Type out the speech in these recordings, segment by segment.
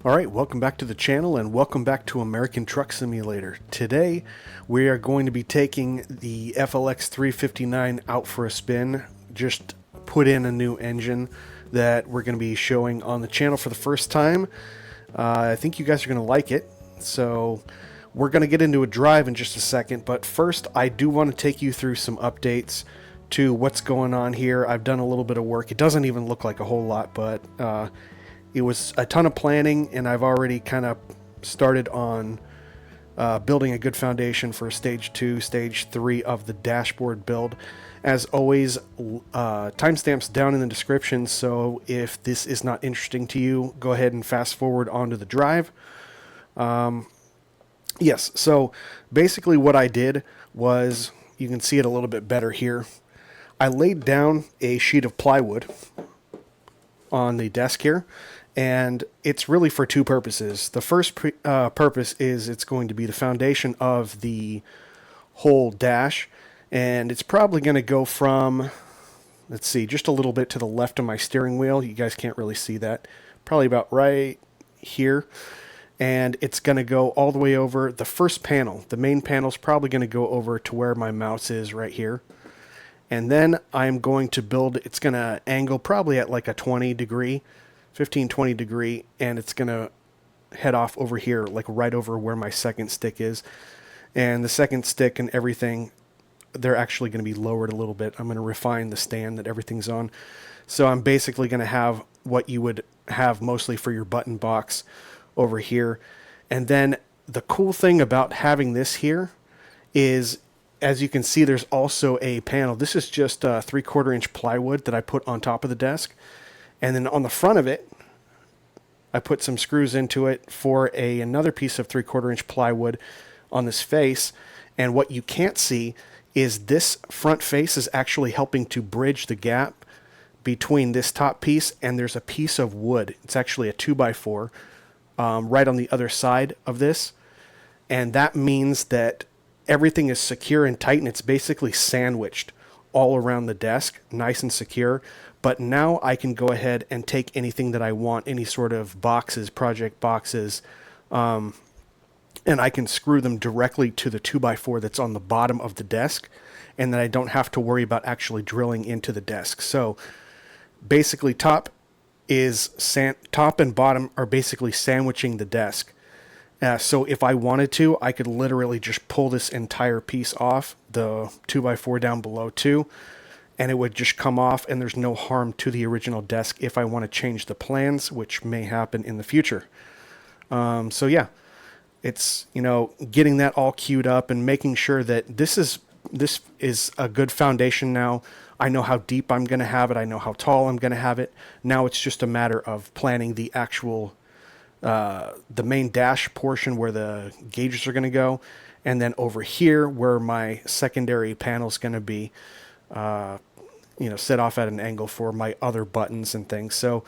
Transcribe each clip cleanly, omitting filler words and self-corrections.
Alright, welcome back to the channel and welcome back to American Truck Simulator. Today we are going to be taking the FLX 359 out for a spin. Just put in a new engine that we're going to be showing on the channel for the first time. I think you guys are going to like it. So we're going to get into a drive in just a second, but first I do want to take you through some updates to what's going on here. I've done a little bit of work. It doesn't even look like a whole lot, but it was a ton of planning, and I've already kind of started on building a good foundation for stage 2, stage 3 of the dashboard build. As always, timestamps down in the description, so if this is not interesting to you, go ahead and fast forward onto the drive. Yes, so basically what I did was, you can see it a little bit better here. I laid down a sheet of plywood on the desk here, and it's really for two purposes. The first purpose is it's going to be the foundation of the whole dash, and it's probably going to go from, let's see, just a little bit to the left of my steering wheel. You guys can't really see that. Probably about right here. And it's going to go all the way over the first panel. The main panel is probably going to go over to where my mouse is right here. And then I'm going to build, it's going to angle probably at like a 20 degree, 15-20 degree, and it's going to head off over here, like right over where my second stick is. And the second stick and everything, they're actually going to be lowered a little bit. I'm going to refine the stand that everything's on. So I'm basically going to have what you would have mostly for your button box over here. And then the cool thing about having this here is, as you can see, there's also a panel. This is just a 3/4 inch plywood that I put on top of the desk. And then on the front of it, I put some screws into it for another piece of 3/4 inch plywood on this face. And what you can't see is this front face is actually helping to bridge the gap between this top piece and there's a piece of wood. It's actually a 2x4 right on the other side of this. And that means that everything is secure and tight, and it's basically sandwiched all around the desk, nice and secure. But now I can go ahead and take anything that I want, any sort of boxes, project boxes, and I can screw them directly to the 2x4 that's on the bottom of the desk, and then I don't have to worry about actually drilling into the desk. So basically top and bottom are basically sandwiching the desk. So if I wanted to, I could literally just pull this entire piece off, the 2x4 down below too, and it would just come off, and there's no harm to the original desk if I want to change the plans, which may happen in the future. So yeah, it's, getting that all queued up and making sure that this is a good foundation now. I know how deep I'm going to have it. I know how tall I'm going to have it. Now it's just a matter of planning the actual the main dash portion where the gauges are going to go, and then over here where my secondary panel is going to be set off at an angle for my other buttons and things. So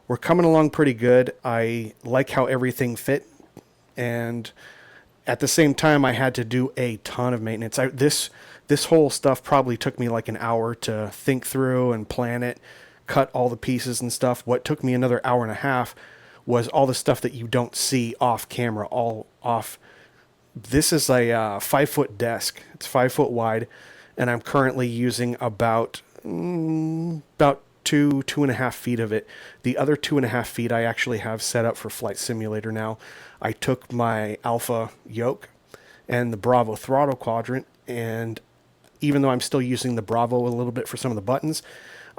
we're coming along pretty good. I like how everything fit, and at the same time I had to do a ton of maintenance. This whole stuff probably took me like an hour to think through and plan it, cut all the pieces and stuff. What took me another hour and a half was all the stuff that you don't see off camera, all off. This is a 5-foot desk. It's 5 foot wide, and I'm currently using about 2.5 feet of it. The other 2.5 feet I actually have set up for Flight Simulator now. I took my Alpha yoke and the Bravo throttle quadrant, and even though I'm still using the Bravo a little bit for some of the buttons,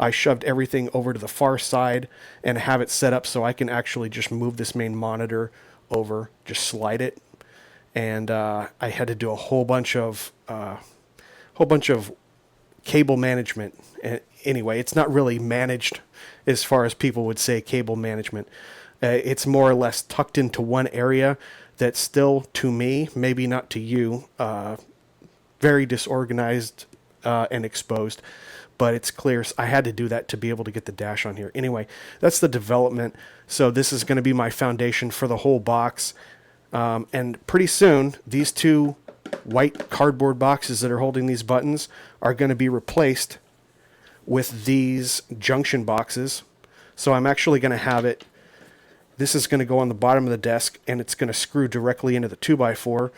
I shoved everything over to the far side and have it set up so I can actually just move this main monitor over, just slide it. And I had to do a whole bunch of cable management. Anyway, it's not really managed as far as people would say cable management. It's more or less tucked into one area that's still, to me, maybe not to you, very disorganized and exposed. But it's clear I had to do that to be able to get the dash on here. Anyway, that's the development. So this is going to be my foundation for the whole box. And pretty soon, these two white cardboard boxes that are holding these buttons are going to be replaced with these junction boxes. So I'm actually going to have it This is going to go on the bottom of the desk, and it's going to screw directly into the 2x4,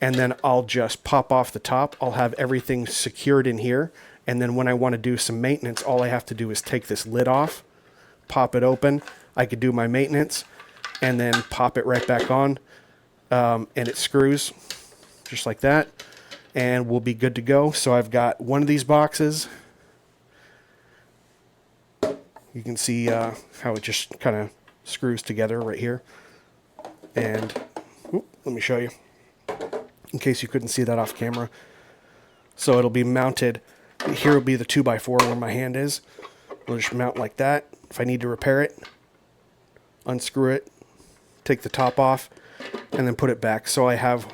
and then I'll just pop off the top. I'll have everything secured in here, and then when I want to do some maintenance, all I have to do is take this lid off, pop it open. I could do my maintenance, and then pop it right back on, and it screws just like that, and we'll be good to go. So I've got one of these boxes. You can see how it just kind of screws together right here. And let me show you, in case you couldn't see that off camera. So it'll be mounted. Here will be the 2x4 where my hand is. We'll just mount like that. If I need to repair it, unscrew it, take the top off, and then put it back. So I have,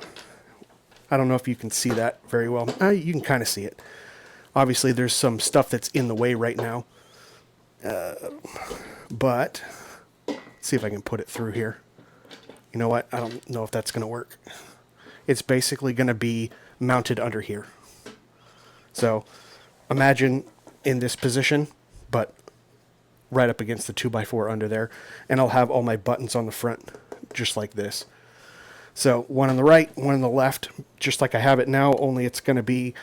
I don't know if you can see that very well. You can kind of see it. Obviously there's some stuff that's in the way right now. But let's see if I can put it through here. You know what? I don't know if that's going to work. It's basically going to be mounted under here. So imagine in this position, but right up against the 2x4 under there. And I'll have all my buttons on the front, just like this. So one on the right, one on the left, just like I have it now, only it's going to be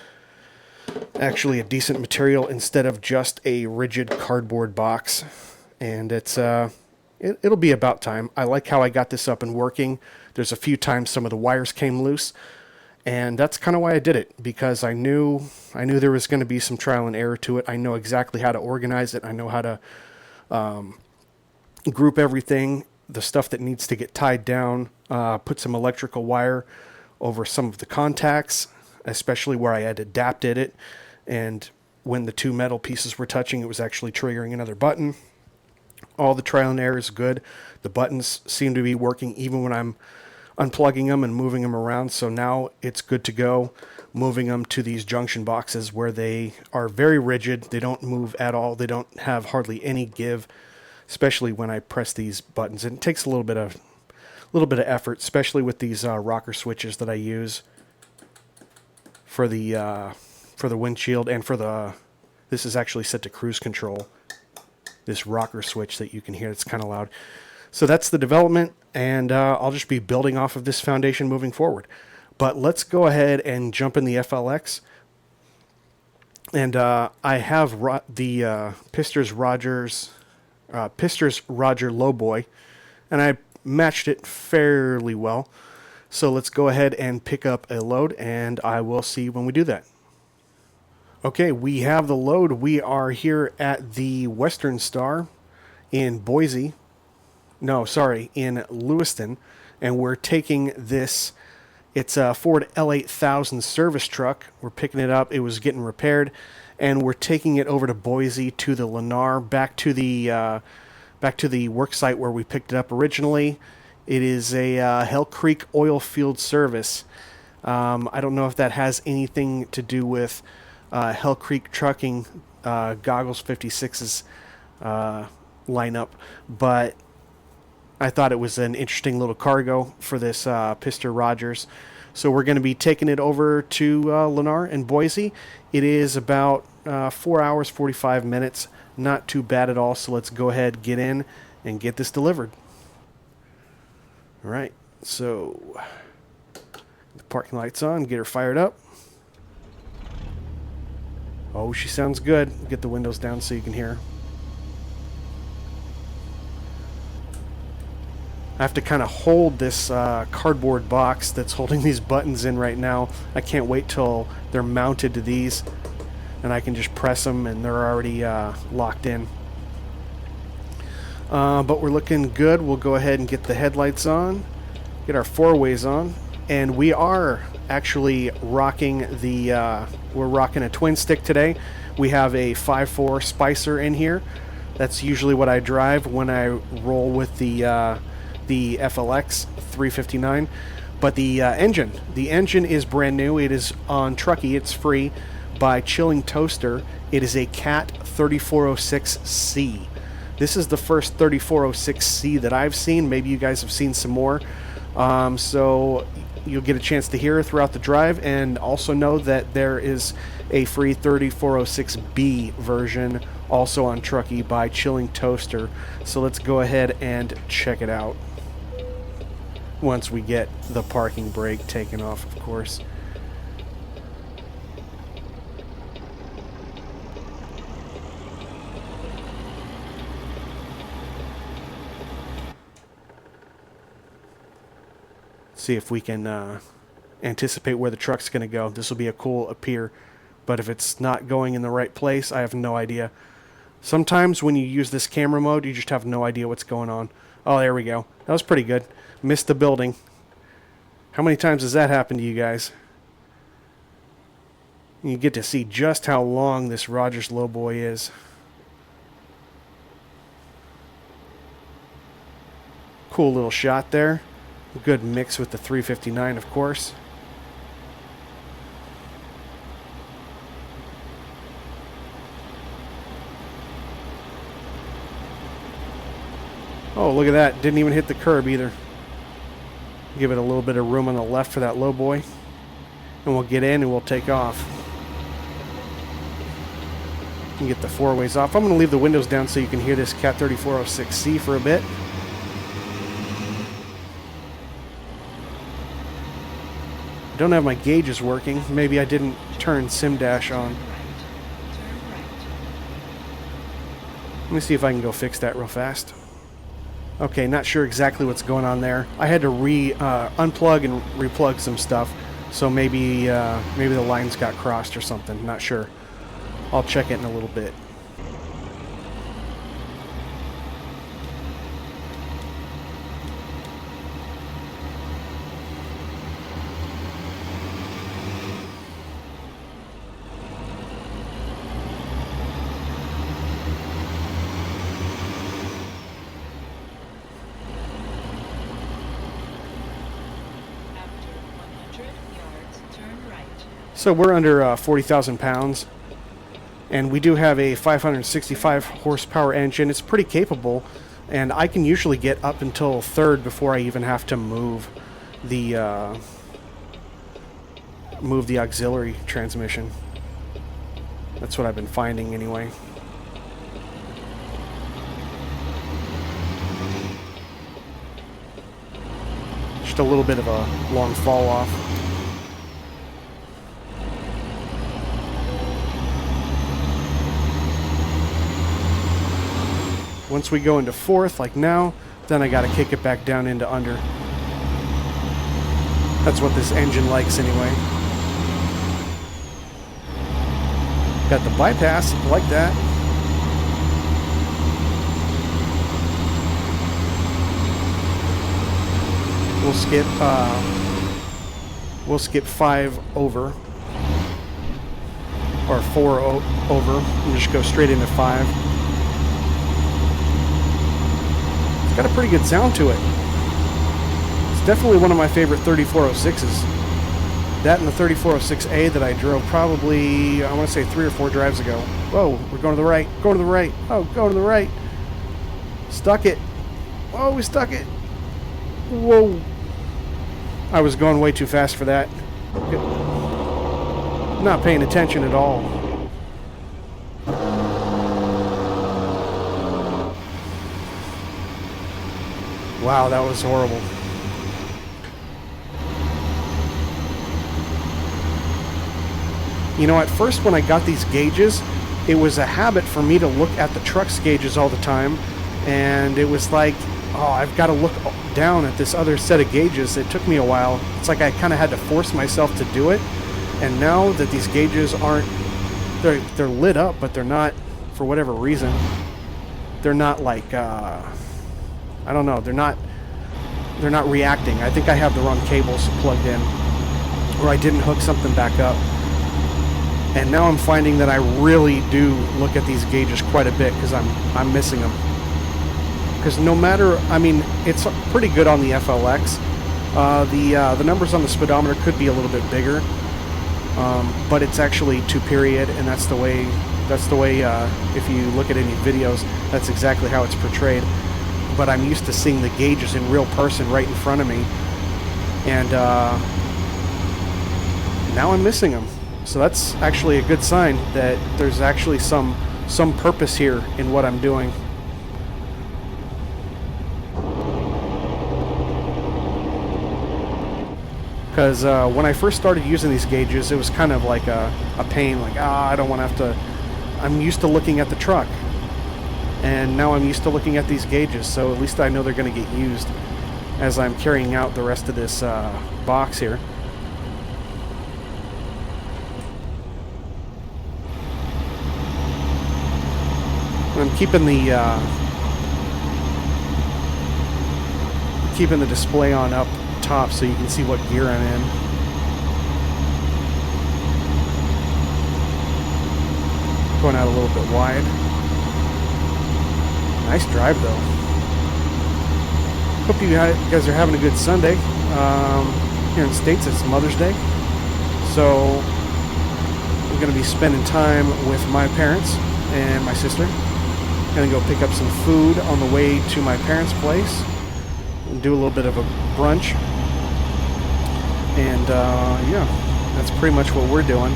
actually a decent material instead of just a rigid cardboard box. And it's it'll be about time. I like how I got this up and working. There's a few times some of the wires came loose, and that's kind of why I did it, because I knew there was going to be some trial and error to it. I know exactly how to organize it. I know how to group everything, the stuff that needs to get tied down, put some electrical wire over some of the contacts, especially where I had adapted it, and when the two metal pieces were touching, it was actually triggering another button. All the trial and error is good. The buttons seem to be working even when I'm unplugging them and moving them around, so now it's good to go. Moving them to these junction boxes where they are very rigid. They don't move at all. They don't have hardly any give, especially when I press these buttons. And it takes a little bit of effort, especially with these rocker switches that I use for the windshield, and for the, this is actually set to cruise control, this rocker switch that you can hear. It's kind of loud. So that's the development, and I'll just be building off of this foundation moving forward. But let's go ahead and jump in the FLX. And I have the Pizzster Rogers Lowboy, and I matched it fairly well. So let's go ahead and pick up a load, and I will see when we do that. Okay, we have the load. We are here at the Western Star in Boise. No, sorry, in Lewiston. And we're taking this, it's a Ford L8000 service truck. We're picking it up. It was getting repaired. And we're taking it over to Boise, to the Lennar, back to the work site where we picked it up originally. It is a Hell Creek oil field service. I don't know if that has anything to do with Hell Creek Trucking Goggles 56's lineup, but I thought it was an interesting little cargo for this Pizzster Rogers. So we're going to be taking it over to Lennar and Boise. It is about 4 hours, 45 minutes. Not too bad at all. So let's go ahead, get in, and get this delivered. All right, so the parking light's on, get her fired up. Oh, she sounds good. Get the windows down so you can hear her. I have to kind of hold this cardboard box that's holding these buttons in right now. I can't wait till they're mounted to these, and I can just press them and they're already locked in. But we're looking good. We'll go ahead and get the headlights on, get our four-ways on, and we are actually rocking the, we're rocking a twin stick today. We have a 5.4 Spicer in here. That's usually what I drive when I roll with the FLX 359. But the engine is brand new. It is on Truckee. It's free by Chilling Toaster. It is a Cat 3406C. This is the first 3406C that I've seen. Maybe you guys have seen some more. So you'll get a chance to hear throughout the drive, and also know that there is a free 3406B version also on Truckee by Chilling Toaster. So let's go ahead and check it out once we get the parking brake taken off, of course. See if we can anticipate where the truck's going to go. This will be a cool appear, but if it's not going in the right place, I have no idea. Sometimes when you use this camera mode, you just have no idea what's going on. Oh, there we go. That was pretty good. Missed the building. How many times has that happened to you guys? You get to see just how long this Rogers Lowboy is. Cool little shot there. Good mix with the 359, of course. Oh, look at that. Didn't even hit the curb either. Give it a little bit of room on the left for that Lowboy. And we'll get in and we'll take off. And get the four ways off. I'm going to leave the windows down so you can hear this Cat 3406C for a bit. I don't have my gauges working. Maybe I didn't turn Sim Dash on. Let me see if I can go fix that real fast. Okay, not sure exactly what's going on there. I had to unplug and replug some stuff, so maybe the lines got crossed or something. Not sure. I'll check it in a little bit. So we're under 40,000 pounds, and we do have a 565 horsepower engine. It's pretty capable, and I can usually get up until third before I even have to move the auxiliary transmission. That's what I've been finding anyway. Just a little bit of a long fall off. Once we go into fourth, like now, then I gotta kick it back down into under. That's what this engine likes anyway. Got the bypass, like that. We'll skip 5 over, or 4 over, and just go straight into 5. It's got a pretty good sound to it. It's definitely one of my favorite 3406s. That and the 3406A that I drove probably, I want to say 3 or 4 drives ago. Whoa, we're going to the right, going to the right. Oh, go to the right. Stuck it. Oh, we stuck it. Whoa. I was going way too fast for that. Not paying attention at all. Wow, that was horrible. You know, at first when I got these gauges, it was a habit for me to look at the truck's gauges all the time, and it was like, oh, I've got to look down at this other set of gauges. It took me a while. It's like I kind of had to force myself to do it, and now that these gauges aren't, they're lit up, but they're not, for whatever reason, they're not like, I don't know, they're not reacting. I think I have the wrong cables plugged in, or I didn't hook something back up. And now I'm finding that I really do look at these gauges quite a bit because I'm missing them. Because no matter, I mean, it's pretty good on the FLX. The numbers on the speedometer could be a little bit bigger, but it's actually 2 period, and that's the way. If you look at any videos, that's exactly how it's portrayed. But I'm used to seeing the gauges in real person right in front of me, and now I'm missing them. So that's actually a good sign that there's actually some purpose here in what I'm doing. Because when I first started using these gauges, it was kind of like a pain, like, I don't want to have to, I'm used to looking at the truck. And now I'm used to looking at these gauges, so at least I know they're going to get used as I'm carrying out the rest of this box here. I'm keeping the display on up top so you can see what gear I'm in. Going out a little bit wide. Nice drive though. Hope you guys are having a good Sunday. Here in the States it's Mother's Day, so I'm going to be spending time with my parents and my sister. Gonna go pick up some food on the way to my parents' place and do a little bit of a brunch. And yeah, that's pretty much what we're doing.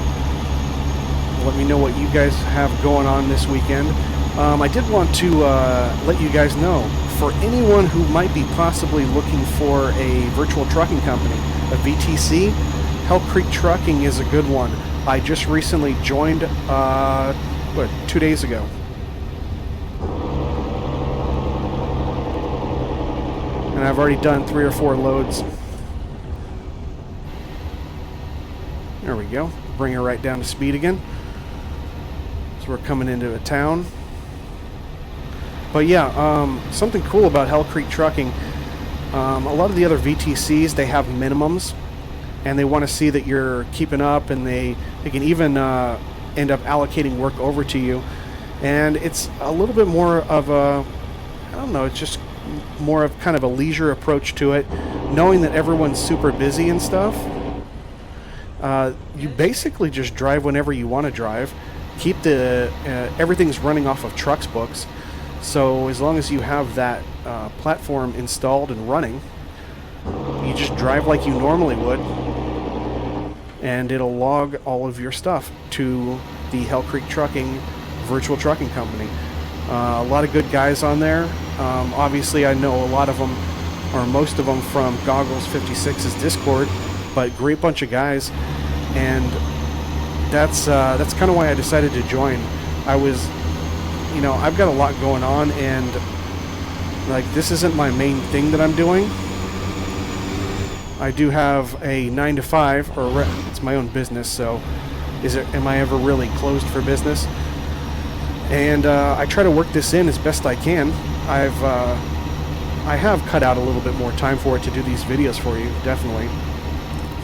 Let me know what you guys have going on this weekend. I did want to let you guys know, for anyone who might be possibly looking for a virtual trucking company, a VTC, Hell Creek Trucking is a good one. I just recently joined 2 days ago. And I've already done 3 or 4 loads. There we go. Bring her right down to speed again. So we're coming into a town. But yeah, something cool about Hell Creek Trucking. A lot of the other VTCs, they have minimums. And they want to see that you're keeping up, and they can even end up allocating work over to you. And it's a little bit more of a, I don't know, it's just more of kind of a leisure approach to it, knowing that everyone's super busy and stuff. You basically just drive whenever you want to drive. Keep the everything's running off of trucks books, so as long as you have that platform installed and running, you just drive like you normally would, and it'll log all of your stuff to the Hell Creek Trucking virtual trucking company. A lot of good guys on there. Obviously, I know a lot of them, or most of them, from Goggles 56's Discord, but great bunch of guys, and that's kind of why I decided to join. I was, I've got a lot going on, and like this isn't my main thing that I'm doing. I do have a 9-to-5, or it's my own business, so am I ever really closed for business? And I try to work this in as best I can. I have cut out a little bit more time for it to do these videos for you, definitely.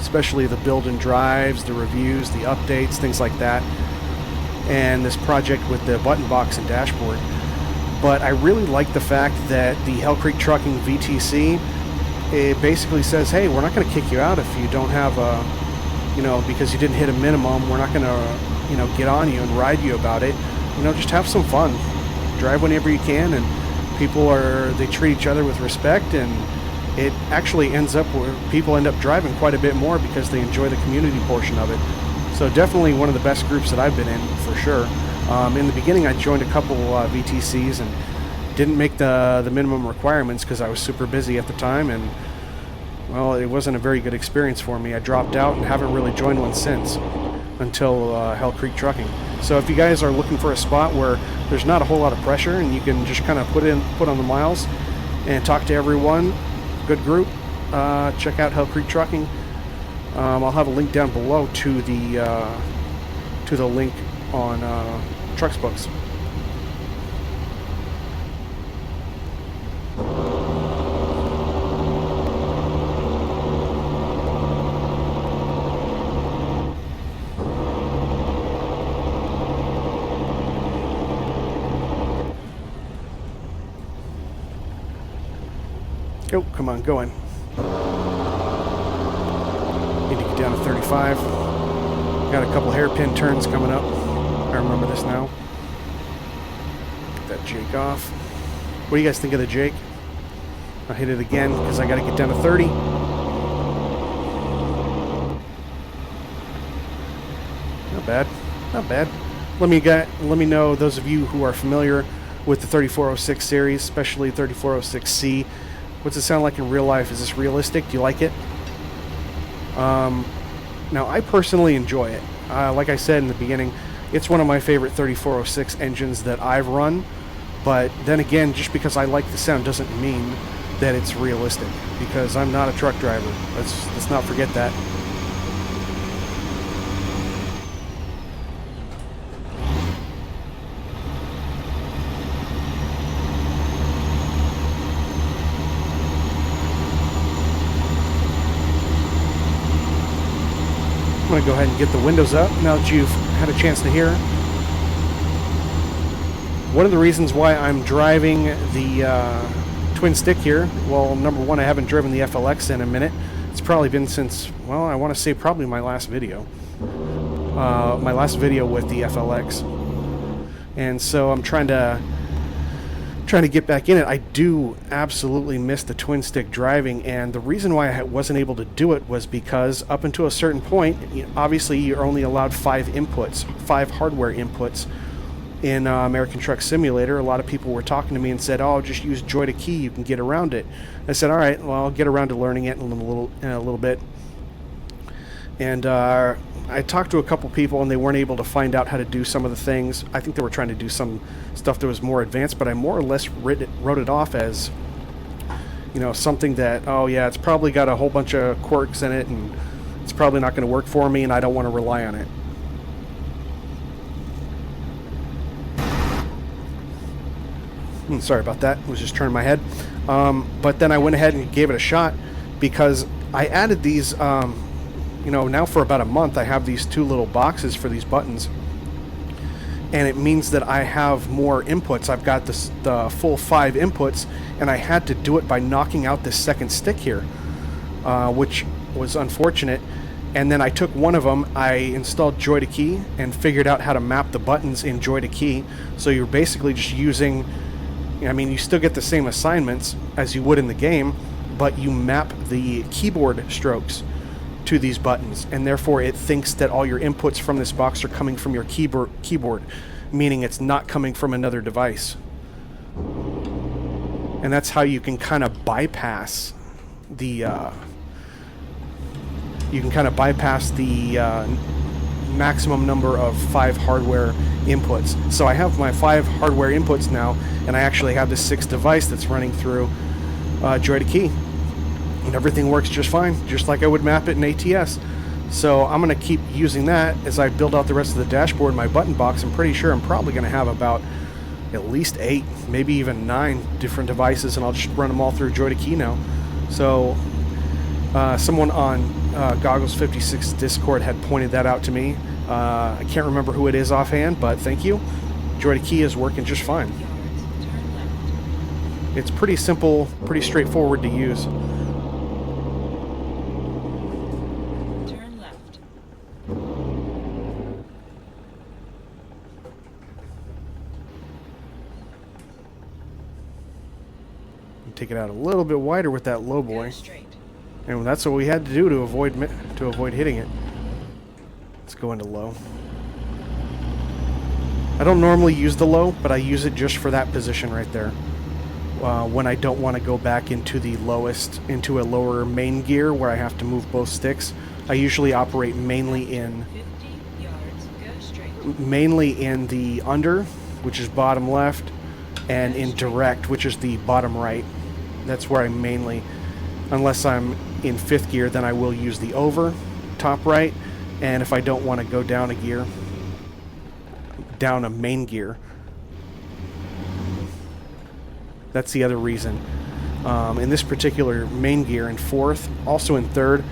Especially the build and drives, the reviews, the updates, things like that. And this project with the button box and dashboard. But I really like the fact that the Hell Creek Trucking VTC, it basically says, hey, we're not going to kick you out if you don't have a, because you didn't hit a minimum. We're not going to, get on you and ride you about it. Just have some fun. Drive whenever you can, and they treat each other with respect, and it actually ends up where people end up driving quite a bit more because they enjoy the community portion of it. So definitely one of the best groups that I've been in, for sure. In the beginning, I joined a couple VTCs and didn't make the minimum requirements because I was super busy at the time, and well, it wasn't a very good experience for me. I dropped out and haven't really joined one since, until Hell Creek Trucking. So if you guys are looking for a spot where there's not a whole lot of pressure and you can just kind of put on the miles and talk to everyone, good group, check out Hell Creek Trucking. I'll have a link down below to the link on Trucksbooks. Oh, come on, go in. Need to get down to 35. Got a couple hairpin turns coming up. I remember this now. Get that Jake off. What do you guys think of the Jake? I'll hit it again because I got to get down to 30. Not bad. Let me know, those of you who are familiar with the 3406 series, especially 3406C. What's it sound like in real life? Is this realistic? Do you like it? Now, I personally enjoy it. Like I said in the beginning, it's one of my favorite 3406 engines that I've run. But then again, just because I like the sound doesn't mean that it's realistic, because I'm not a truck driver. Let's not forget that. I'm going to go ahead and get the windows up now that you've had a chance to hear. One of the reasons why I'm driving the twin stick here, well, number one, I haven't driven the FLX in a minute. It's probably been since, well, I want to say probably my last video. My last video with the FLX. And so I'm trying to get back in it. I do absolutely miss the twin stick driving, and the reason why I wasn't able to do it was because up until a certain point, obviously you're only allowed 5 inputs, 5 hardware inputs in American Truck Simulator. A lot of people were talking to me and said, oh, just use JoyToKey, you can get around it. I said, all right, well, I'll get around to learning it in a little bit. And I talked to a couple people, and they weren't able to find out how to do some of the things. I think they were trying to do some stuff that was more advanced, but I more or less wrote it off as, something that, oh yeah, it's probably got a whole bunch of quirks in it, and it's probably not going to work for me, and I don't want to rely on it. Sorry about that. I was just turning my head. But then I went ahead and gave it a shot, because I added these, now for about a month I have these 2 little boxes for these buttons. And it means that I have more inputs. I've got the full 5 inputs, and I had to do it by knocking out this second stick here, which was unfortunate. And then I took one of them, I installed JoyToKey, and figured out how to map the buttons in JoyToKey. So you're basically just using, you still get the same assignments as you would in the game, but you map the keyboard strokes to these buttons, and therefore it thinks that all your inputs from this box are coming from your keyboard, meaning it's not coming from another device. And that's how you can kind of bypass the maximum number of 5 hardware inputs. So I have my 5 hardware inputs now, and I actually have this 6th device that's running through JoyToKey. And everything works just fine, just like I would map it in ATS. So I'm going to keep using that as I build out the rest of the dashboard and my button box. I'm pretty sure I'm probably going to have about at least 8, maybe even 9 different devices, and I'll just run them all through JoyToKey now. So someone on Goggles56 Discord had pointed that out to me. I can't remember who it is offhand, but thank you. JoyToKey is working just fine. It's pretty simple, pretty straightforward to use. Take it out a little bit wider with that Lowboy, and that's what we had to do to avoid hitting it. Let's go into low. I don't normally use the low, but I use it just for that position right there. When I don't want to go back into the lowest, into a lower main gear where I have to move both sticks, I usually operate mainly in the under, which is bottom left, and in direct, which is the bottom right. That's where I mainly, unless I'm in 5th gear, then I will use the over, top right, and if I don't want to go down a gear, down a main gear. That's the other reason. In this particular main gear, in 4th, also in 3rd,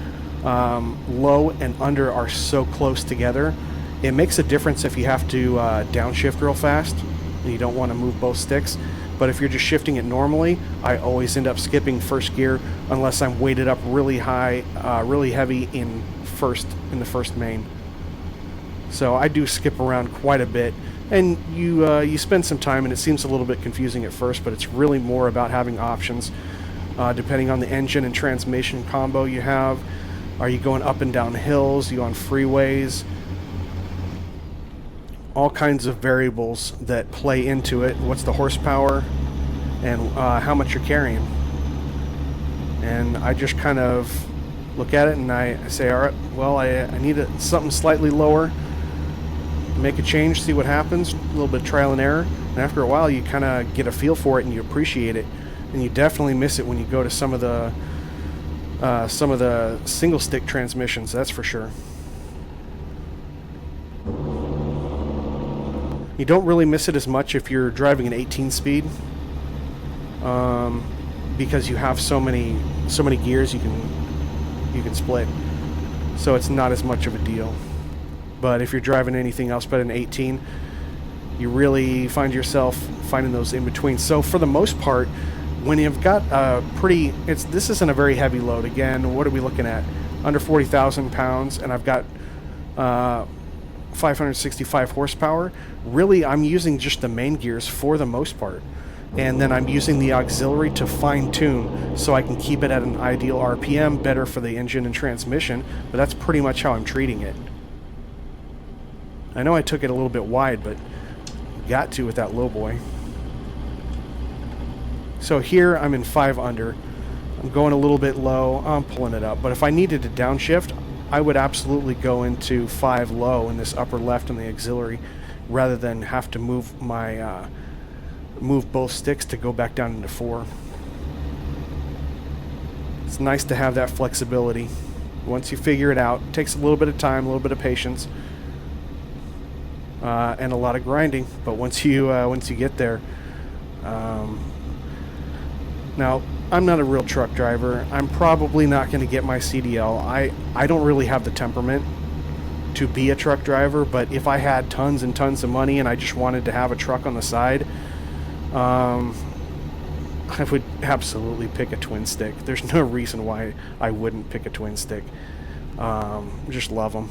low and under are so close together. It makes a difference if you have to downshift real fast and you don't want to move both sticks. But if you're just shifting it normally, I always end up skipping 1st gear unless I'm weighted up really high, really heavy in the first main. So I do skip around quite a bit, and you spend some time, and it seems a little bit confusing at first, but it's really more about having options depending on the engine and transmission combo you have. Are you going up and down hills? Are you on freeways? all kinds of variables that play into it. What's the horsepower and how much you're carrying. And I just kind of look at it and I say, all right, well, I need something slightly lower, make a change, see what happens, a little bit of trial and error. And after a while, you kind of get a feel for it and you appreciate it. And you definitely miss it when you go to some of the single stick transmissions, that's for sure. You don't really miss it as much if you're driving an 18 speed, because you have so many gears you can split, so it's not as much of a deal. But if you're driving anything else but an 18, you really find yourself finding those in between. So for the most part, when you've got a pretty, this isn't a very heavy load. Again, what are we looking at? Under 40,000 pounds, and I've got 565 horsepower. Really, I'm using just the main gears for the most part. And then I'm using the auxiliary to fine-tune so I can keep it at an ideal RPM, better for the engine and transmission, but that's pretty much how I'm treating it. I know I took it a little bit wide, but got to with that lowboy. So here I'm in 5 under. I'm going a little bit low. I'm pulling it up, but if I needed to downshift, I would absolutely go into 5 low in this upper left in the auxiliary, rather than have to move my move both sticks to go back down into 4. It's nice to have that flexibility. Once you figure it out, it takes a little bit of time, a little bit of patience, and a lot of grinding. But once you get there, now I'm not a real truck driver. I'm probably not going to get my CDL. I don't really have the temperament to be a truck driver, but if I had tons and tons of money and I just wanted to have a truck on the side, I would absolutely pick a twin stick. There's no reason why I wouldn't pick a twin stick. Just love them.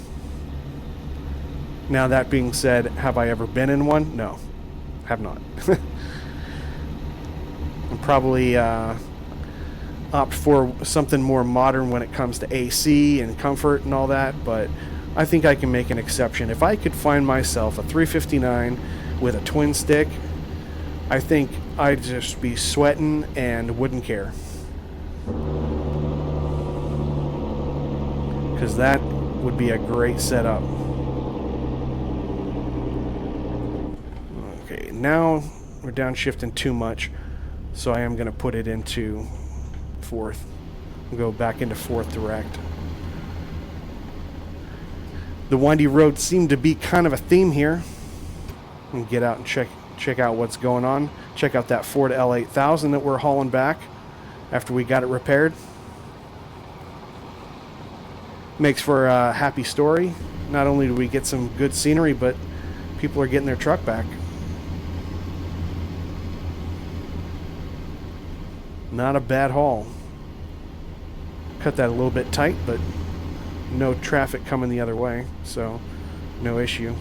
Now, that being said, have I ever been in one? No, have not. I'm probably opt for something more modern when it comes to AC and comfort and all that, but I think I can make an exception. If I could find myself a 359 with a twin stick, I think I'd just be sweating and wouldn't care. Because that would be a great setup. Okay, now we're downshifting too much, so I am going to put it into 4th. Go back into 4th direct. The windy roads seem to be kind of a theme here. And get out and check out what's going on. Check out that Ford L8000 that we're hauling back after we got it repaired. Makes for a happy story. Not only do we get some good scenery, but people are getting their truck back. Not a bad haul. Cut that a little bit tight, but no traffic coming the other way, so no issue.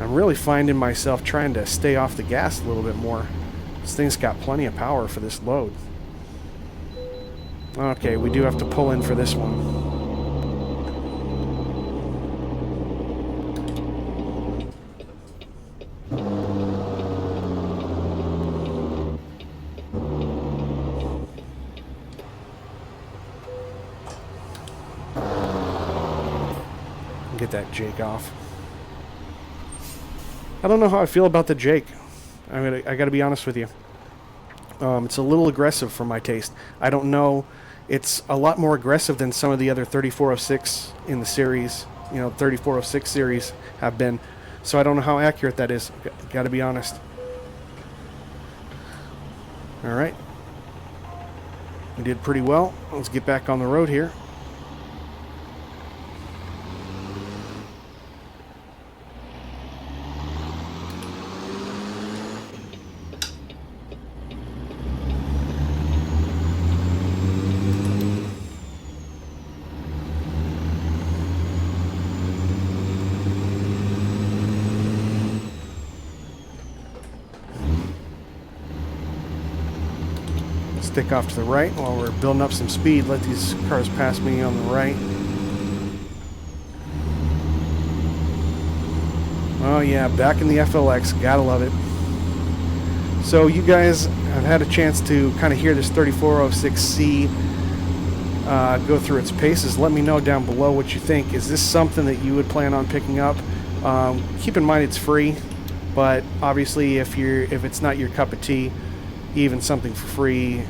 I'm really finding myself trying to stay off the gas a little bit more. This thing's got plenty of power for this load. Okay, we do have to pull in for this one. Get that Jake off. I don't know how I feel about the Jake. I gotta be honest with you. It's a little aggressive for my taste. I don't know. It's a lot more aggressive than some of the other 3406 in the series. 3406 series have been. So I don't know how accurate that is. Gotta be honest. All right. We did pretty well. Let's get back on the road here. Stick off to the right while we're building up some speed. Let these cars pass me on the right. Oh yeah, back in the FLX, gotta love it. So you guys have had a chance to kind of hear this 3406C go through its paces. Let me know down below what you think. Is this something that you would plan on picking up? Keep in mind it's free, but obviously if it's not your cup of tea, even something for free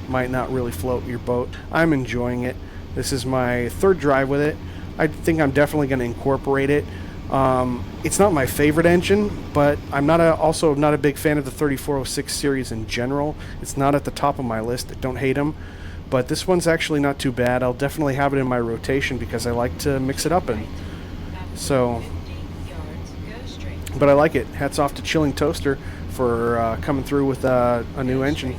might not really float your boat. I'm enjoying it. This is my third drive with it. I think I'm definitely going to incorporate it. It's not my favorite engine, but I'm also not a big fan of the 3406 series in general. It's not at the top of my list. I don't hate them, but this one's actually not too bad. I'll definitely have it in my rotation because I like to mix it up, and so. But I like it. Hats off to Chilling Toaster for coming through with a new engine.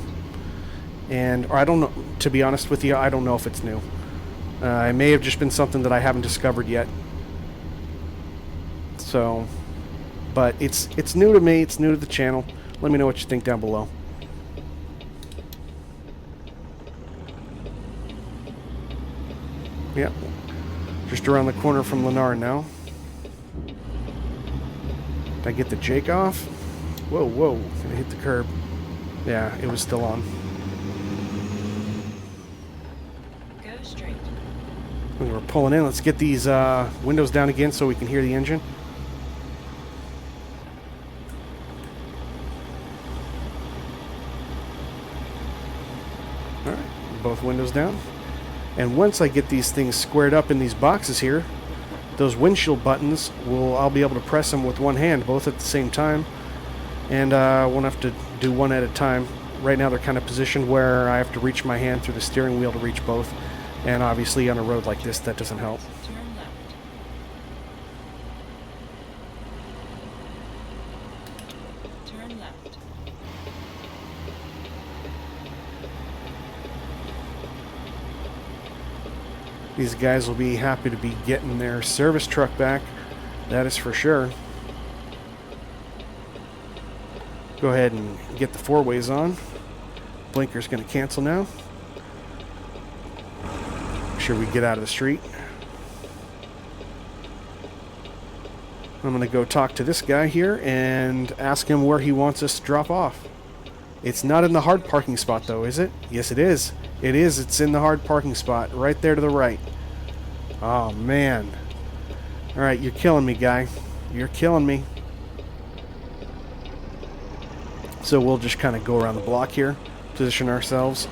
Or I don't know. To be honest with you, I don't know if it's new. It may have just been something that I haven't discovered yet. So, but it's new to me. It's new to the channel. Let me know what you think down below. Yep, just around the corner from Lennar now. Did I get the Jake off? Whoa, whoa! I hit the curb. Yeah, it was still on. Go straight. We're pulling in. Let's get these windows down again so we can hear the engine. Alright, both windows down. And once I get these things squared up in these boxes here, those windshield buttons, I'll be able to press them with one hand, both at the same time. And I won't have to do one at a time. Right now they're kind of positioned where I have to reach my hand through the steering wheel to reach both. And obviously on a road like this, that doesn't help. Turn left. Turn left. These guys will be happy to be getting their service truck back. That is for sure. Go ahead and get the four-ways on. Blinker's going to cancel now. Make sure we get out of the street. I'm going to go talk to this guy here and ask him where he wants us to drop off. It's not in the hard parking spot though, is it? Yes, it is. It is. It's in the hard parking spot, right there to the right. Oh, man. All right, you're killing me, guy. You're killing me. So we'll just kind of go around the block here, position ourselves.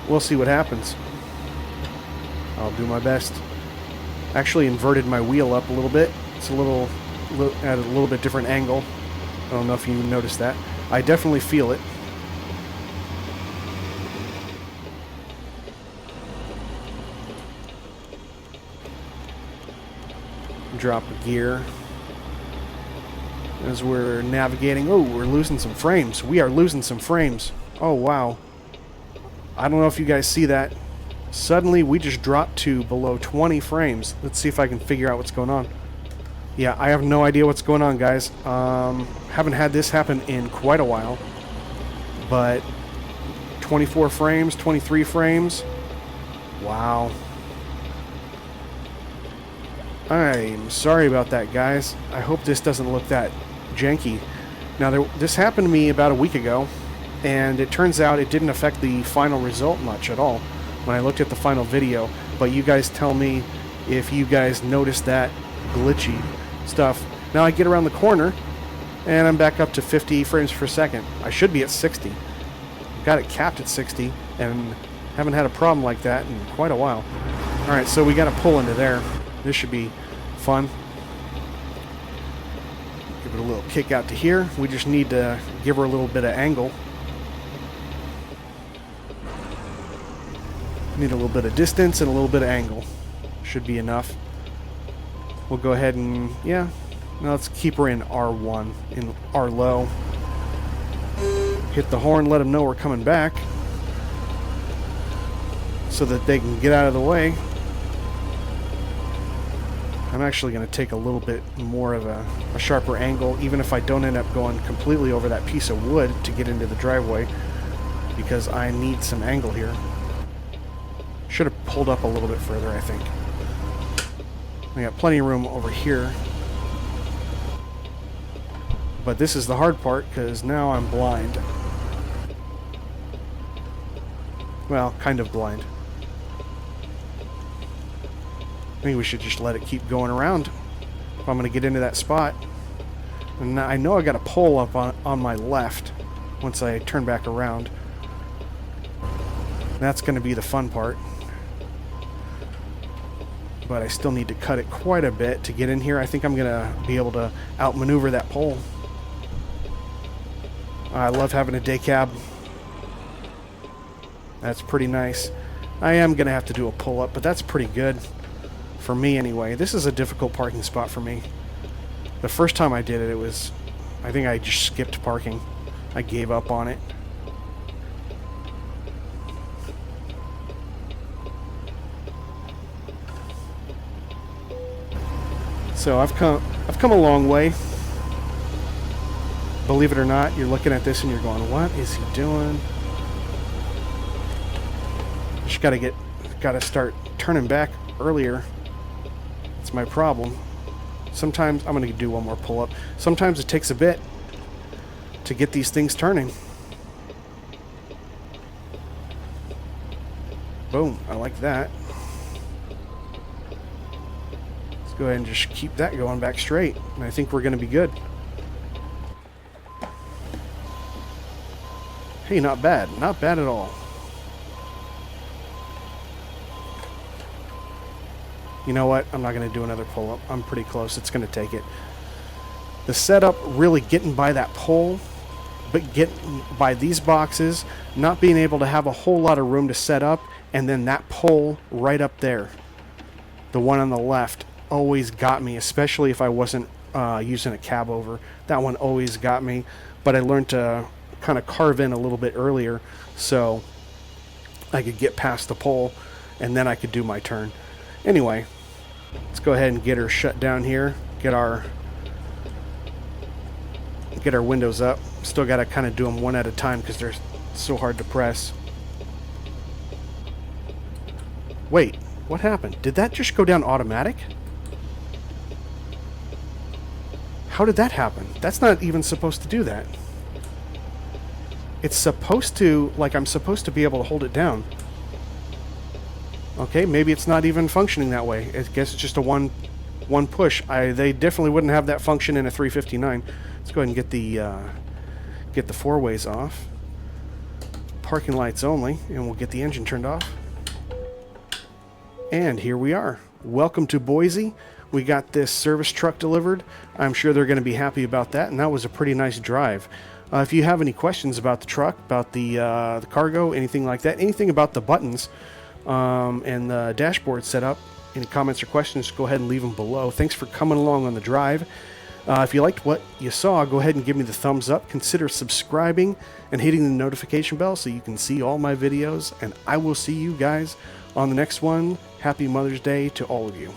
We'll see what happens. I'll do my best. Actually inverted my wheel up a little bit. It's at a little bit different angle. I don't know if you noticed that. I definitely feel it. Drop a gear as we're navigating. Oh, we're losing some frames. We are losing some frames. Oh, wow. I don't know if you guys see that. Suddenly, we just dropped to below 20 frames. Let's see if I can figure out what's going on. Yeah, I have no idea what's going on, guys. Haven't had this happen in quite a while. But 24 frames, 23 frames. Wow. I'm sorry about that, guys. I hope this doesn't look that janky. Now, this happened to me about a week ago, and it turns out it didn't affect the final result much at all when I looked at the final video. But you guys tell me if you guys noticed that glitchy stuff. Now I get around the corner, and I'm back up to 50 frames per second. I should be at 60. Got it capped at 60, and haven't had a problem like that in quite a while. Alright, so we got to pull into there. This should be fun. Give it a little kick out to here. We just need to give her a little bit of angle. Need a little bit of distance and a little bit of angle. Should be enough. We'll go ahead and, yeah. Now let's keep her in R1, in R low. Hit the horn, let them know we're coming back, so that they can get out of the way. I'm actually going to take a little bit more of a sharper angle, even if I don't end up going completely over that piece of wood to get into the driveway, because I need some angle here. Should have pulled up a little bit further, I think. I got plenty of room over here. But this is the hard part because now I'm blind. Well, kind of blind. I think we should just let it keep going around if I'm going to get into that spot. And I know I got a pole up on my left once I turn back around. That's going to be the fun part. But I still need to cut it quite a bit to get in here. I think I'm going to be able to outmaneuver that pole. I love having a day cab. That's pretty nice. I am going to have to do a pull-up, but that's pretty good. For me, anyway. This is a difficult parking spot for me. The first time I did it, I think I just skipped parking. I gave up on it. So I've come a long way. Believe it or not, you're looking at this and you're going, what is he doing? Just gotta start turning back earlier. It's my problem. Sometimes I'm gonna do one more pull-up. Sometimes it takes a bit to get these things turning. Boom, I like that. Let's go ahead and just keep that going back straight. And I think we're gonna be good. Hey, not bad. Not bad at all. You know what? I'm not going to do another pull-up. I'm pretty close. It's going to take it. The setup, really getting by that pole, but getting by these boxes, not being able to have a whole lot of room to set up, and then that pole right up there, the one on the left, always got me, especially if I wasn't using a cab over. That one always got me, but I learned to kind of carve in a little bit earlier so I could get past the pole, and then I could do my turn. Anyway, let's go ahead and get her shut down here. Get our windows up. Still got to kind of do them one at a time because they're so hard to press. Wait, what happened? Did that just go down automatic? How did that happen? That's not even supposed to do that. It's supposed to, like, I'm supposed to be able to hold it down. Okay, maybe it's not even functioning that way. I guess it's just a one push. They definitely wouldn't have that function in a 359. Let's go ahead and get the four ways off. Parking lights only, and we'll get the engine turned off. And here we are. Welcome to Boise. We got this service truck delivered. I'm sure they're going to be happy about that, and that was a pretty nice drive. If you have any questions about the truck, about the cargo, anything like that, anything about the buttons and the dashboard setup, any comments or questions, go ahead and leave them below. Thanks for coming along on the drive. If you liked what you saw, go ahead and give me the thumbs up. Consider subscribing and hitting the notification bell so you can see all my videos. And I will see you guys on the next one. Happy Mother's Day to all of you.